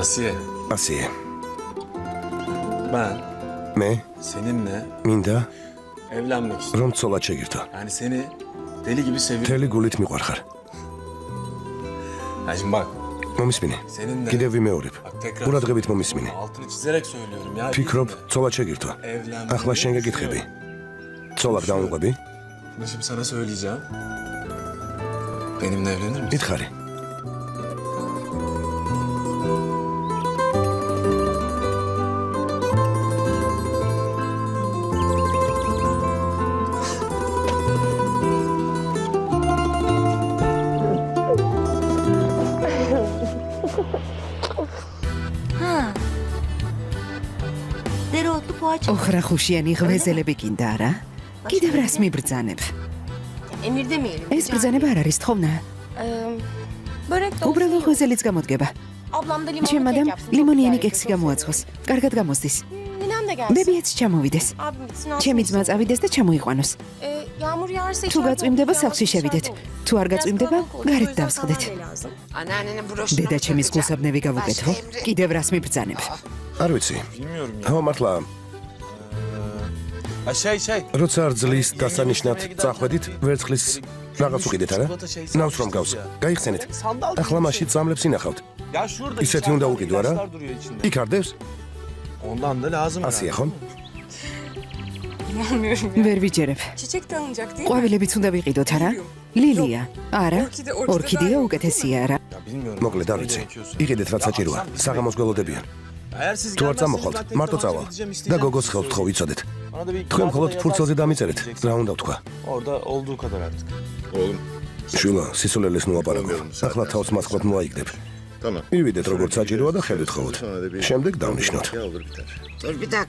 Asiye. Ben Me? seninle Minda? evlenmek istiyorum. Rom sola çekirdi. Yani seni deli gibi seviyorum. Teli gulit mi var? Ya şimdi bak. Momismini. Seninle. Gidevi me orip. tekrar Burada gabit momismini. Altını çizerek söylüyorum ya. Fikrop sola çekirdi. Ahla şenge gitkebi. Solak daun gabi. Bunu şimdi sana söyleyeceğim. Benimle evlenir misin? İdhari. ოხრა ხუშიანი ღვეზელები გინდა არა? კიდევ რას მიბრძანებ? ეს ბრძანება არ არის თხოვნა. უბრალოდ ღვეზელიც გამოდგება. ჩემ ადამ ლიმონიანი კექსი გამოაცხოს. კარგად გამოსდის. ბებიაც ჩამოვიდეს. ჩემი ძმა წავიდეს და ჩამოიყვანოს. თუ გაწვიმდება სახლში შევიდეთ. თუ არ გაწვიმდება, გარეთ დავსხდეთ. დედა ჩემის გულსაბნევი გავუკეთო. კიდევ რას მიბრძანებ? არ ვიცი. ხო მართლა როცა რძლის დასანიშნად წახვედით, ვერცხლის რაღაც უყიდეთ არა? ნავს რომ გავს. გაიხსენეთ. ახლა მაშინ წამლებს ინახავთ. ისეთი უნდა უყიდო არა? იქ არდევს? Ondan da lazım. Asiye ხომ? ვერ ვიჯერებ. ყვავილებიც უნდა ვიყიდოთ არა? ლილია. არა. ორქიდეა უკეთესია არა? მოკლედ არ ვიცი. იყიდეთ რაც საჭიროა. საღამოს გველოდებიან. თუ არ წამოხვალთ, მარტო წავალ და გოგოს ხელთ ხო ვიცოდეთ. თქვენ მხოლოდ ფურცელზე დამიწერეთ, რა უნდა ვთქვა. Orada olduğu kadar artık. Oğlum. შულა, სისულელეს მოაპარაკო. ახლა თავს მასყლად მოაიგდებ. მივიდეთ როგორც საჭიროა და ხელით ხოვოთ. შემდეგ დავნიშნოთ.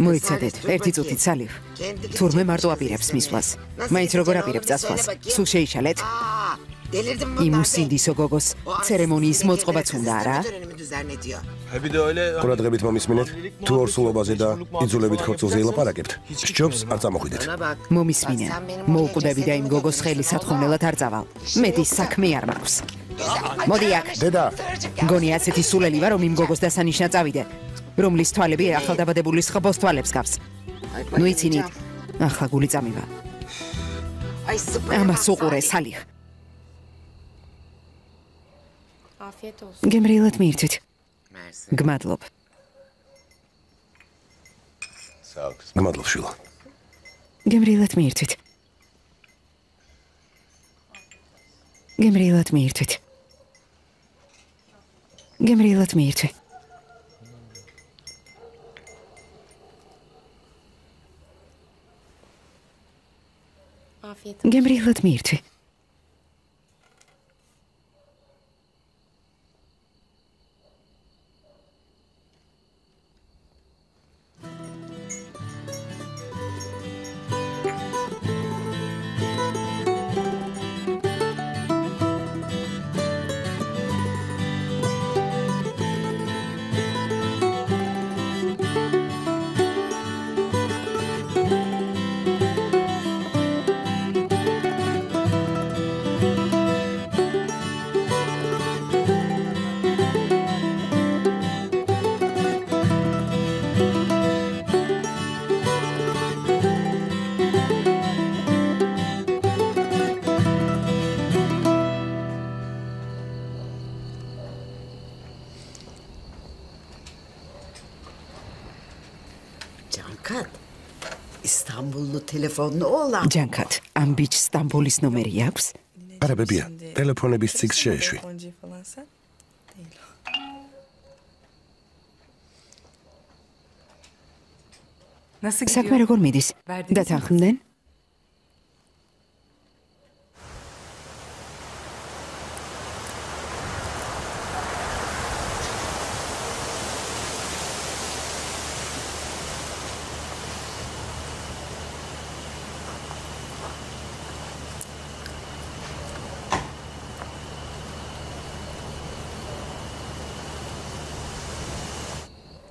მოიცადეთ, ერთი წუთით სალივ. თურმე მარტო აპირებს მისვლას. მაინც როგორ აპირებს წასვლას? სულ შეიშალეთ? იმუსინდისო გოგოს ცერემონიის მოწყობაც უნდა არა? ყურადღებით მომისმინეთ, თუ ორსულობაზე და იძულებით ხორცელზე ილაპარაკებთ, სჯობს არ წამოხვიდეთ. მომისმინე, მოუკვდები და იმ გოგოს ხელი სათხოვნელად არ წავალ. მეტის საქმე არ მაქვს. მოდი აქ. დედა. მგონი ასეთი სულელი ვარ, რომ იმ გოგოს დასანიშნა წავიდე. რომლის თვალები ახალდაბადებული ხბოს თვალებს გავს. ნუ იცინით, ახლა გული წამივა. ამას უყურე სალიხ. გემრიელად მიირთვით. გმადლობ. გმადლობ შვილო. გემრიელად მიირთვით. გემრიელად მიირთვით. გემრიელად მიირთვი. გემრიელად მიირთვი. ჯანკად, ამ ბიჭს სტამბოლის ნომერი აქვს? არა ბებია, ტელეფონების ციგს შეეშვი. საქმე როგორ მიდის? დათანხმდნენ?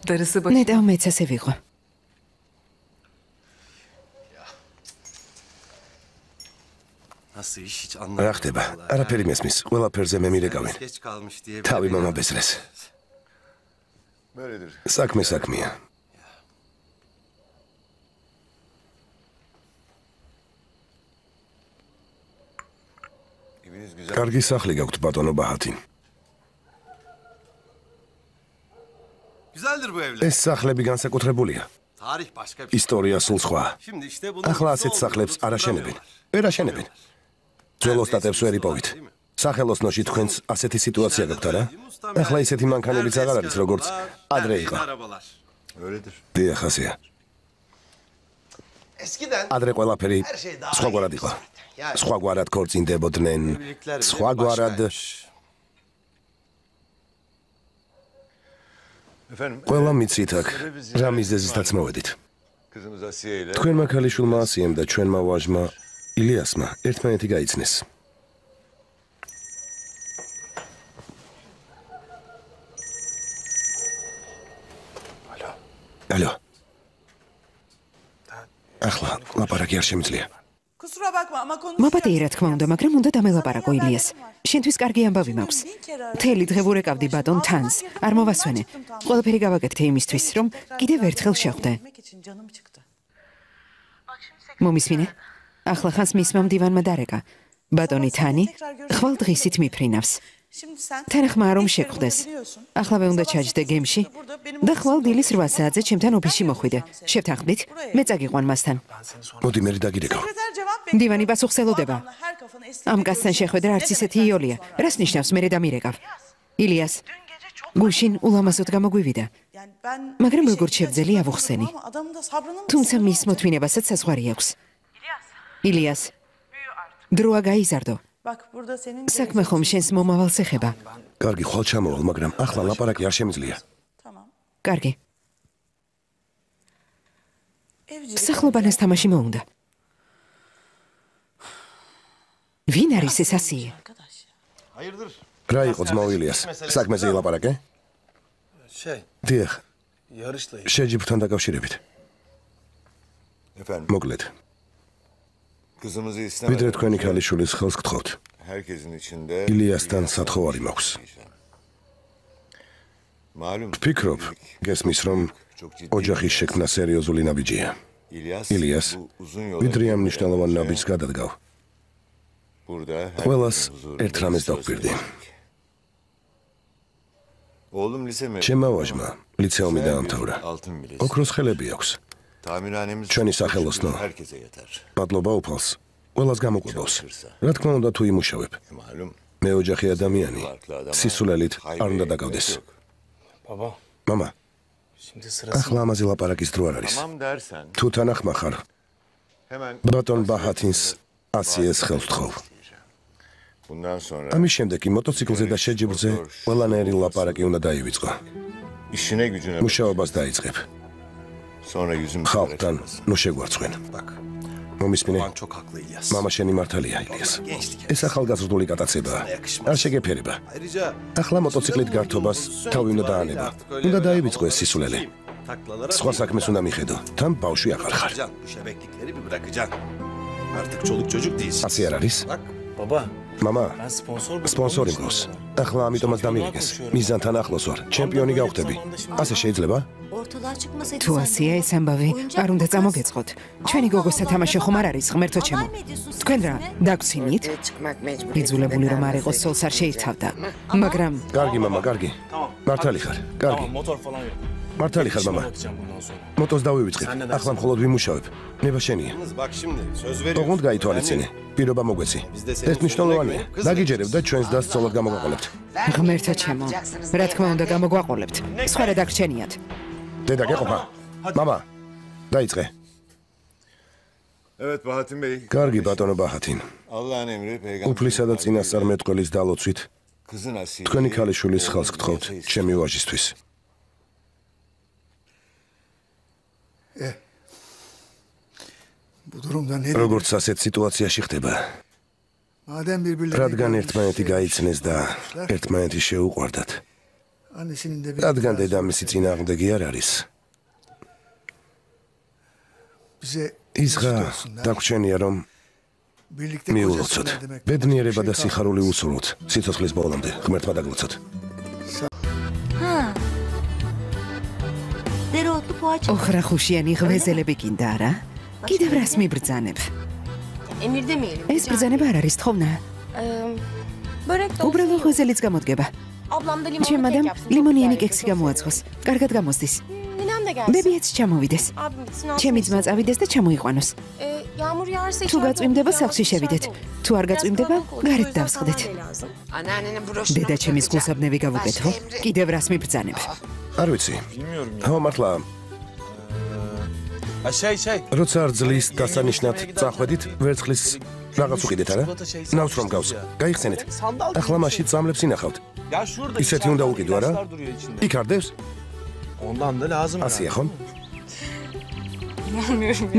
ნეტავ მეც ასე ვიყო. რა ხდება? არაფერი მესმის. ყველაფერზე მე მირეკავენ. თავი მამა ბესრეს. საქმე საქმეა. კარგი სახლი გაქვთ ბატონო ბაჰათინ. ეს სახლები განსაკუთრებულია. ისტორია სულ სხვა. ახლა ასეთ სახლებს არ აშენებენ. ვერ აშენებენ. ძველ ოსტატებს ვერ იპოვით. სახელოსნოში თქვენს ასეთი სიტუაცია გაქვთ არა? ახლა ისეთი მანქანებიც აღარ არის როგორც ადრე იყო. დიახ, ასეა. ადრე ყველაფერი სხვაგვარად იყო. სხვაგვარად ქორწინდებოდნენ, სხვაგვარად. ყველა მიცით აქ რა მიზეზითაც მოვედით. თქვენმა ქალიშვილმა ასიემ და ჩვენმა ვაჟმა ილიასმა ერთმანეთი გაიცნეს. ალო. ახლა ლაპარაკი არ შემიძლია. მაბადეი რა თქმა უნდა, მაგრამ უნდა დამელაპარაკო ილიას. შენთვის კარგი ამბავი მაქვს. მთელი დღე ვურეკავდი ბატონ თანს. არ მოვასვენე. ყველაფერი გავაკეთე იმისთვის, რომ კიდევ ერთხელ შეხვდე. მომისმინე? ახლა ხანს მისმა მდივანმა დარეკა. ბატონი თანი ხვალ დღისით მიფრინავს. თანახმა რომ შეხვდეს. ახლავე უნდა ჩაჯდე გემში და ხვალ დილის 8 საათზე ჩემთან ოფისში მოხვიდე. შევთანხმდით? მე წაგიყვან მასთან. მოდი მე დაგიდეკავ. მდივანი პასუხსელოდება. ამ კაცთან შეხვედრა არც ისეთი იოლია. რას ნიშნავს მე დამირეკავ? ილიას, გუშინ ულამაზოდ გამოგვივიდა. მაგრამ როგორ შევძელი ავუხსენი. თუმცა მის მოთმინებასაც საზღვარი აქვს. ილიას, დროა გაიზარდო. საქმე ხომ შენს მომავალს ეხება. კარგი, ხვალ ჩამოვალ, მაგრამ ახლა ლაპარაკი არ შემიძლია. კარგი. სახლობანას თამაში მოუნდა. ვინ არის ეს ასიე? რა იყო ძმაო ილიას? საქმეზე ილაპარაკე? დიახ. შეჯიბრთან დაკავშირებით. მოკლედ. ვიდრე თქვენი ქალიშვილის ხელს გთხოვთ. ილიასთან სათხოვარი მაქვს. ვფიქრობ, გესმის რომ ოჯახის შექმნა სერიოზული ნაბიჯია. ილიას, ვიდრე ამ მნიშვნელოვან ნაბიჯს გადადგავ. ყველას ერთ რამეს დავგვირდი. ჩემმა ვაჟმა ლიცეუმი დაამთავრა. ოქროს ხელები აქვს. ჩვენი სახელოსნო მადლობა უფალს ყველას გამოყვებავს. რა თქმა უნდა თუ იმუშავებ. მე ოჯახი ადამიანი. სისულელით არ უნდა დაგავდეს. მამა, ახლა ამაზე ლაპარაკის დრო არ არის. თუ თანახმა ხარ, ბატონ ბაჰათინს ასიეს ხელს ვთხოვ. ამის შემდეგ მოტოციკლზე და შეჯიბრზე ყველანაირი ლაპარაკი უნდა დაივიწყო. მუშაობას დაიწყებ. ხალხთან ნუ შეგვარცხვენ. მომისმინე? მამა შენი მართალია ილიას. ეს ახალგაზრდული კატაცებაა. არ შეგეფერება. ახლა მოტოციკლით გართობას თავი უნდა დაანება. უნდა დაივიწყო ეს სისულელე. სხვა საქმეს უნდა მიხედო. თან ბავშვი აღარ ხარ. ასე არ არის? მამა, სპონსორი მგავს. ახლა ამიტომაც დამირეკეს. მიზანთან ახლოს ვარ. ჩემპიონი გავხდები. ასე შეიძლება? თუ ასეა ეს ამბავი, არ უნდა წამოგეწყოთ. ჩვენი გოგოს სათამაშო ხომ არ არის ღმერთო ჩემო. თქვენ რა, დაგცინით? იძულებული რომ არ იყოს სოლს არ შეირთავდა. მაგრამ კარგი მამა, კარგი. მართალი ხარ. კარგი. მართალი ხარ მამა. მოტოს დავივიწყებ. ახლა მხოლოდ ვიმუშავებ. ნება შენია. ოღონდ გაითვალისწინე. პირობა მოგვეცი. ეს მნიშვნელოვანია. დაგიჯერებ და ჩვენს დასს ცოლად გამოგვაყოლებთ. ღმერთო ჩემო, რა თქმა უნდა გამოგვაყოლებთ. სხვა რა დაგრჩენიათ. დედა გეყოფა. მამა, დაიწყე. კარგი ბატონო ბაჰათინ. უფლისა და წინასწარმეტყველის დალოცვით თქვენი ქალიშვილის ხელს გთხოვთ ჩემი ვაჟისთვის. როგორც ასეთ სიტუაციაში ხდება, რადგან ერთმანეთი გაიცნეს და ერთმანეთი შეუყვარდათ, რადგან დედამისი წინააღმდეგი არ არის, ის ღა დაგვრჩენია რომ მიულოცოთ, ბედნიერება და სიხარული უსურვოთ, სიცოცხლის ბოლომდე ღმერთმა დაგლოცოთ. ოხრახუშიანი ღვეზელები გინდა არა? კიდევ რას მიბრძანებ? ეს ბრძანება არ არის თხოვნა. უბრალოდ ღვეზელიც გამოდგება. ჩემ ადამ ლიმონიანი კექსი გამოაცხოს. კარგად გამოსდის. ბებიაც ჩამოვიდეს. ჩემი ძმა წავიდეს და ჩამოიყვანოს. თუ გაწვიმდება სახლში შევიდეთ. თუ არ გაწვიმდება, გარეთ დავსხდეთ. დედა ჩემის გულსაბნევი გავუკეთო. კიდევ რას მიბრძანებ? არ ვიცი. ხო მართლა შაი. როცა არ ძლის დასანიშნად წახვედით, ვერცხლის რაღაც უყიდეთ არა? ნავს რომ გავს. გაიხსენეთ. ახლა მაშინ წამლებს ინახავთ. ისეთი უნდა უყიდო არა? იქ არდევს? Ondan da lazım. ასია ხომ?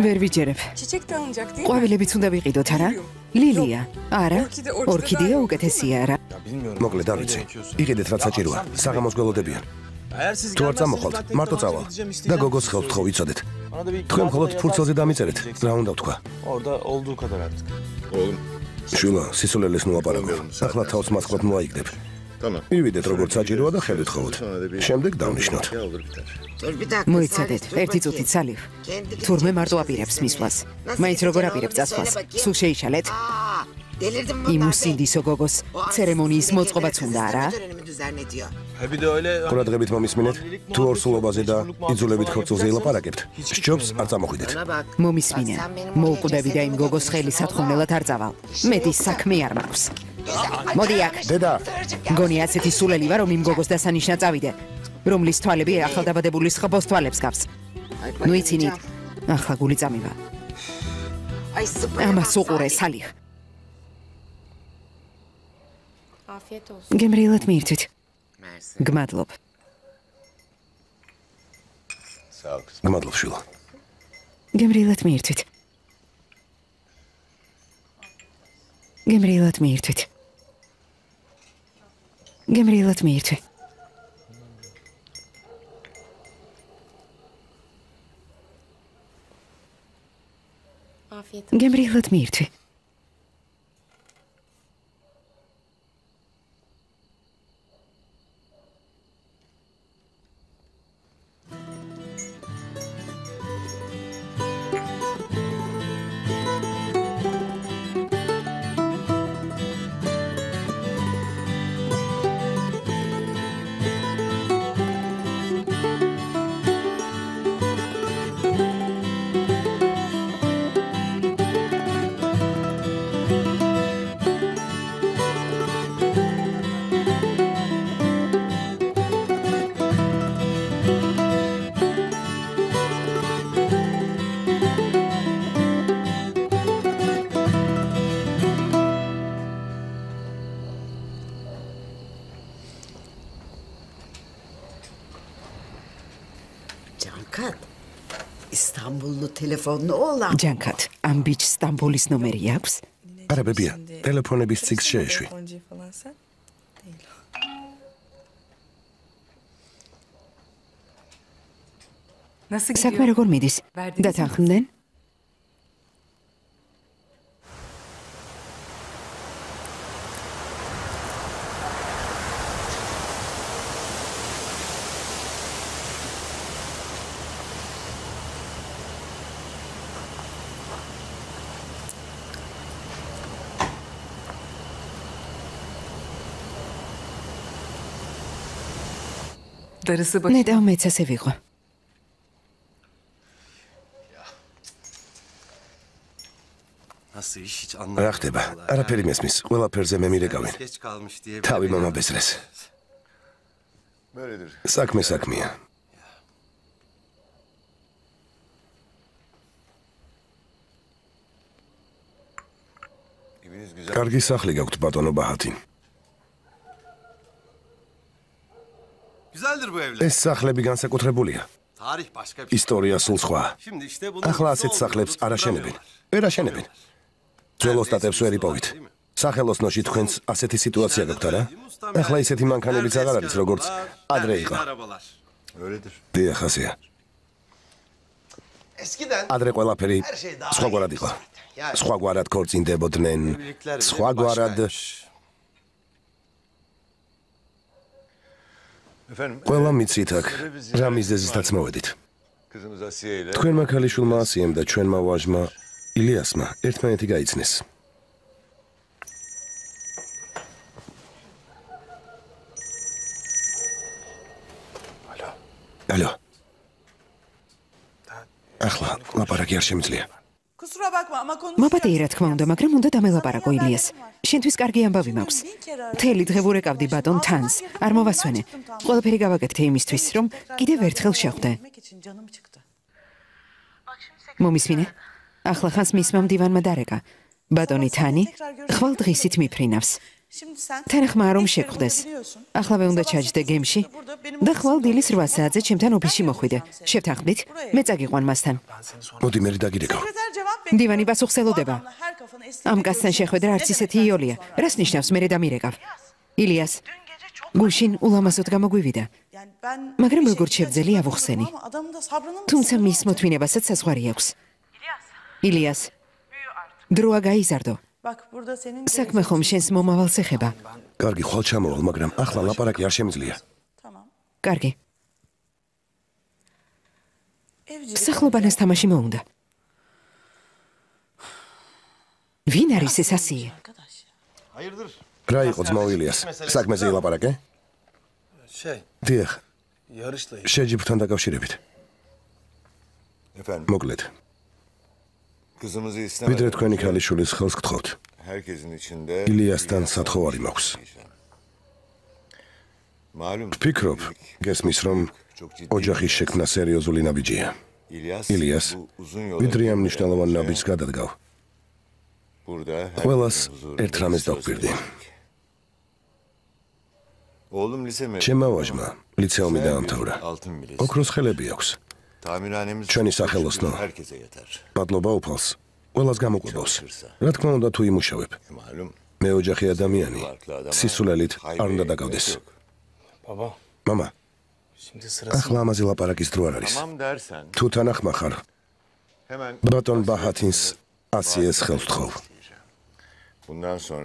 ვერ ვიჯერებ. ყვავილებიც უნდა ვიყიდოთ არა? ლილია. არა. ორქიდეა უკეთესია არა? მოკლედ არ ვიცი. იყიდეთ რაც საჭიროა. საღამოს გველოდებიან. თუ არ წამოხვალთ, მარტო წავალ და გოგოს ხელთ ხო ვიცოდეთ. თქვენ მხოლოდ ფურცელზე დამიწერეთ. რა უნდა ვთქვა? Orada olduğu kadar artık. Oğlum. შულა, სისულელეს მოაპარაკო. ახლა თავს მასხლად მოაიგდებ. მივიდეთ როგორც საჭიროა და ხედვით ხოვოთ. შემდეგ დავნიშნოთ. მოიცადეთ, ერთი წუთით სალიხ. თურმე მარტო აპირებს მისვლას. მაინც როგორ აპირებს წასვლას? სულ შეიშალეთ? იმუსინდისო გოგოს ცერემონიის მოწყობაც უნდა არა? ყურადღებით მომისმინეთ, თუ ორსულობაზე და იძულებით ხორცელზე ილაპარაკებთ, სჯობს არ წამოხვიდეთ. მომისმინე, მოუკვდები და იმ გოგოს ხელი სათხოვნელად არ წავალ. მეტი საქმე არ მაქვს. მოდი აქ. დედა, გონი ასეთი სულელი ვარ, რომ იმ გოგოს დასანიშნა წავიდე, რომლის თვალები ახალდაბადებული ხბოს თვალებს გავს. ნუ იცინი, ახლა გული წამივა. ამას უყურე სალიხ. გემრიელად მიირთვით. გმადლობ. გმადლობ შვილო. გემრიელად მიირთვით. გემრიელად მიირთვით. გემრიელად მიირთვი. გემრიელად მიირთვი. ჯანკად, ამ ბიჭს სტამბოლის ნომერი აქვს? არა ბებია, ტელეფონების ციგს შეეშვი. საქმე როგორ მიდის? დათანხმდნენ? ნეტავ მეც ასე ვიყო. რა ხდება? არაფერი მესმის. ყველაფერზე მე მირეკავენ. თავი მამა ბესრეს. საქმეა. კარგი სახლი გაქვთ ბატონო ბაჰათინ. ეს სახლები განსაკუთრებულია. ისტორია სულ სხვა. ახლა ასეთ სახლებს არ აშენებენ. ვერ აშენებენ. ძველ ოსტატებს ვერ იპოვით. სახელოსნოში თქვენს ასეთი სიტუაცია გაქვთ არა? ახლა ისეთი მანქანებიც აღარ არის, როგორც ადრე იყო. დიახ, ასეა. ადრე ყველაფერი სხვაგვარად იყო. სხვაგვარად ქორწინდებოდნენ, სხვაგვარად. ყველა მიცით აქ, რა მიზეზითაც მოვედით. თქვენმა ქალიშვილმა ასიემ და ჩვენმა ვაჟმა ილიასმა ერთმანეთი გაიცნეს. ალო. ახლა ლაპარაკი არ შემიძლია. მაპატიე რა თქმა უნდა, მაგრამ უნდა დამელაპარაკო ილიას. შენთვის კარგი ამბავი მაქვს. მთელი დღე ვურეკავდი ბატონ თანს. არ მოვასვენე. ყველაფერი გავაკეთე იმისთვის, რომ კიდევ ერთხელ შეხვდე. მომისმინე? ახლა ხანს მისმა მდივანმა დარეკა. ბატონი თანი ხვალ დღისით მიფრინავს. თანახმა რომ შეხვდეს. ახლა უნდა ჩაჯდე გემში და ხვალ დილის 8 საათზე ჩემთან ოფისში მოხვიდე. შევთანხმდით? მე წაგიყვან მასთან. მოდი მე დაგიდეკავ. მდივანი პასუხს ელოდება. ამ კაცთან შეხვედრა არც ისეთი იოლია. რას ნიშნავს მე დამირეკავ? ილიას გუშინ ულამაზოდ გამოგვივიდა. მაგრამ როგორც შევძელი ავუხსენი. თუმცა მის მოთმინებასაც საზღვარი აქვს. ილიას დროა გაიზარდო. საქმე ხომ შენს მომავალს ეხება. კარგი, ხვალ ჩამოვალ, მაგრამ ახლა ლაპარაკი არ შემიძლია. კარგი. სახლობანას თამაში მოუნდა. ვინ არის ეს ასიე? რა იყო ძმაო ილიას? საქმეზე ილაპარაკე? დიახ. შეჯიბრთან დაკავშირებით. მოკლედ. ვიდრე თქვენი ქალიშვილის ხელს გთხოვთ. ილიასთან სათხოვარი მაქვს. ვფიქრობ, გესმის, რომ ოჯახის შექმნა სერიოზული ნაბიჯია. ილიას ვიდრე ამ მნიშვნელოვან ნაბიჯს გადადგავ. ყველას ერთ რამეს დავგვირდი. ჩემმა ვაჟმა ლიცეუმი დაამთავრა. ოქროს ხელები აქვს. ჩვენი სახელოსნო მადლობა უფალს ყველას გამოგვიბავს. რა თქმა უნდა თუ იმუშავებ. მე ოჯახი ადამიანი სისულელით არ უნდა დაგავდეს. მამა ახლა ამაზე ლაპარაკის დრო არ არის. თუ თანახმა ხარ ბატონ ბაჰათინს ასიეს ხელს ვთხოვ.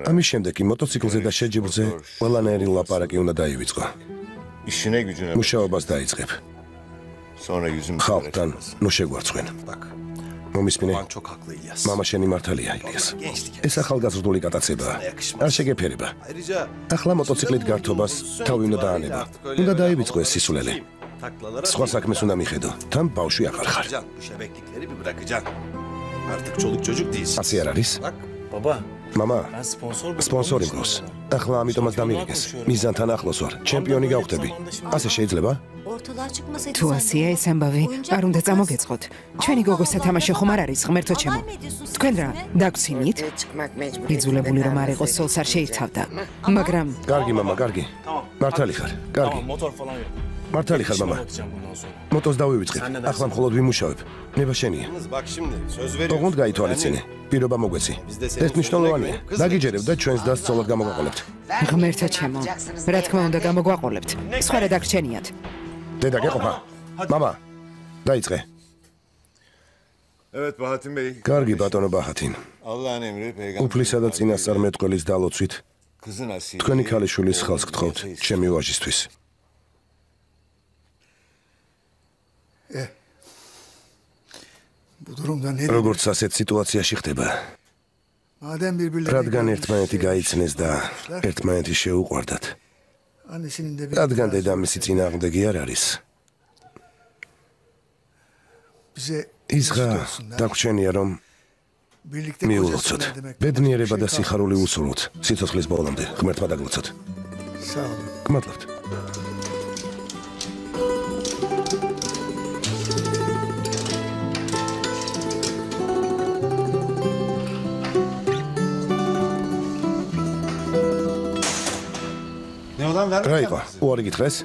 ამის შემდეგ მოტოციკლზე და შეჯიბრზე ყველანაირი ლაპარაკი უნდა დაივიწყო. მუშაობას დაიწყებ. ხალხთან ნუ შეგვარცხვენ. მომისმინე? მამა შენი მართალია ილიას. ეს ახალგაზრდული კატაცებაა. არ შეგეფერება. ახლა მოტოციკლით გართობას თავი უნდა დაანება. უნდა დაივიწყო ეს სისულელე. სხვა საქმეს უნდა მიხედო. თან ბავშვი აღარ ხარ. ასე არ არის? მამა, სპონსორი მგავს. ახლა ამიტომაც დამირეკეს. მიზანთან ახლოს ვარ. ჩემპიონი გავხდები. ასე შეიძლება? თუ ასია ეს ამბავი, არ უნდა წამოგეწყოთ. ჩვენი გოგოს სათამაშო ხომ არ არის ღმერთო ჩემო. თქვენ რა, დაგცინით? იძულებული რომ არ იყოს სოლს არ შეირთავდა. მაგრამ კარგი მამა, კარგი. მართალი ხარ. კარგი. მართალი ხარ მამა. მოტოს დავივიწყებ. ახლა მხოლოდ ვიმუშავებ. ნება შენია. ოღონდ გაითვალისწინე. პირობა მოგვეცი. ეს მნიშვნელოვანია. დაგიჯერებ და ჩვენს დასს ცოლად გამოგვაყოლებთ. ღმერთო ჩემო. რა თქმა უნდა გამოგვაყოლებთ. სხვა რა დაგრჩენიათ. დედა გეყოფა. მამა, დაიწყე. კარგი ბატონო ბაჰათინ. უფლისა და წინასწარმეტყველის დალოცვით თქვენი ქალიშვილის ხელს გთხოვთ ჩემი ვაჟისთვის. როგორც ასეთ სიტუაციაში ხდება. რადგან ერთმანეთი გაიცნეს და ერთმანეთი შეუყვარდათ. რადგან დედამისი წინააღმდეგი არ არის. ის ღა დაგვრჩენია რომ მიულოცოთ. ბედნიერება და სიხარული უსურვოთ. სიცოცხლის ბოლომდე ღმერთმა დაგლოცოთ. გმადლობთ. რა იყო? უარი გითხრეს?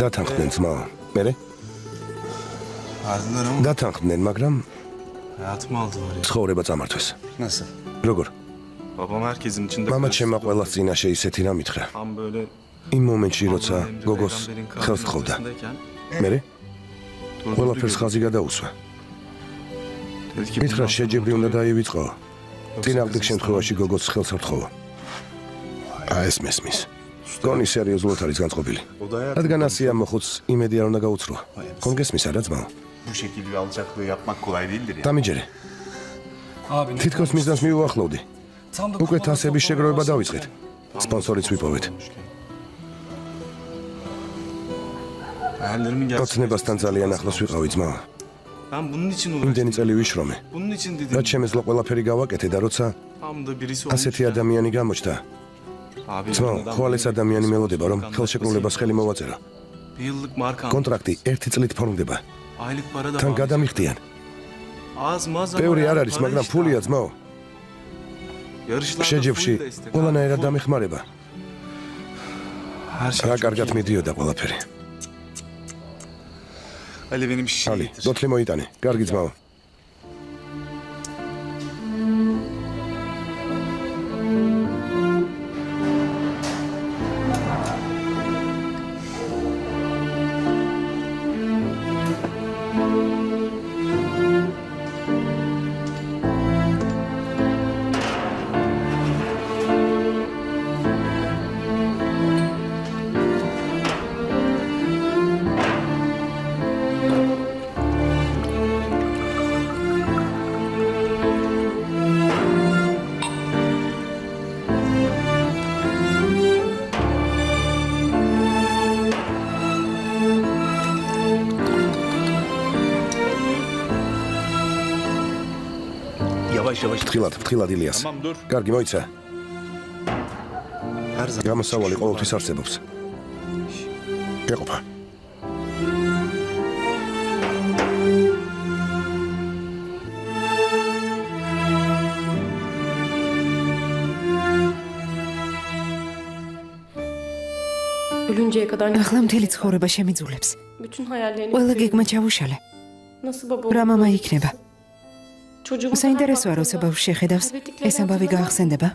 დათანხმდნენ ძმაო. მერე? დათანხმდნენ, მაგრამ ცხოვრება წამართვეს. როგორ? მამა ჩემმა ყველას წინაშე ისეთი რამ ითხრა. იმ მომენტში, როცა გოგოს ხელს თხოვდა. მერე? ყველაფერს ხაზი გადაუსვა. მითხრა შეჯიბრი უნდა დაივიწყო. წინააღმდეგ შემთხვევაში გოგოს ხელს არ თხოვო. ეს მესმის. გონი სერიოზულად არის განწყობილი. რადგან ასია მოხუც იმედი არ უნდა გაუცრო. ხომ გესმის არა ძმაო? Bu şekilde alçaklığı yapmak kolay değildir ya. დამიჯერე. თითქოს მიზანს მიუახლოვდი. უკვე თასების შეგროვება დავიწყეთ. სპონსორიც ვიპოვეთ. Hayallerimin gerçekleşmesi. ოცნებასთან ძალიან ახლოს ვიყავი ძმაო. Ben bunun için იმდენი uğraştım. წელი ვიშრომე. Bunun için dedim. რაც შემეძლო ყველაფერი გავაკეთე და როცა Tam da birisi olmuş. ასეთი ადამიანი გამოჩნდა. Abi ძმაო, ხვალ ეს ადამიანი მელოდება, რომ ხელშეკრულებას ხელი მოვაწერო. bir yıllık marka. კონტრაქტი 1 წლით ფორმდება. Aylık para da თან var. გადამიხდიან. Az maz ama ბევრი yani არ არის, para მაგრამ işte. ფულია ძმაო. Yarışlarda შეჯიბრში full destek. ყველანაირად Full. დამეხმარება. Her şey რა çok კარგად iyi. მიდიოდა ყველაფერი. Ali benim şişe ალი, getir. დოთლი მოიტანე. კარგი ძმაო. Yavaş yavaş. ფრთხილად ილიას. Tamam dur. კარგი მოიცა. Her zaman. გამოსავალი ყოველთვის არსებობს. გეყოფა. Ölünceye kadar ახლა მთელი ცხოვრება შემიძულებს. bütün hayallerini ყველა გეგმა ჩავუშალე. nasıl baba რა მამა იქნება? çocuğumuz საინტერესოა, როცა ბავშვი შეხედავს, ეს ამბავი გაახსენდება.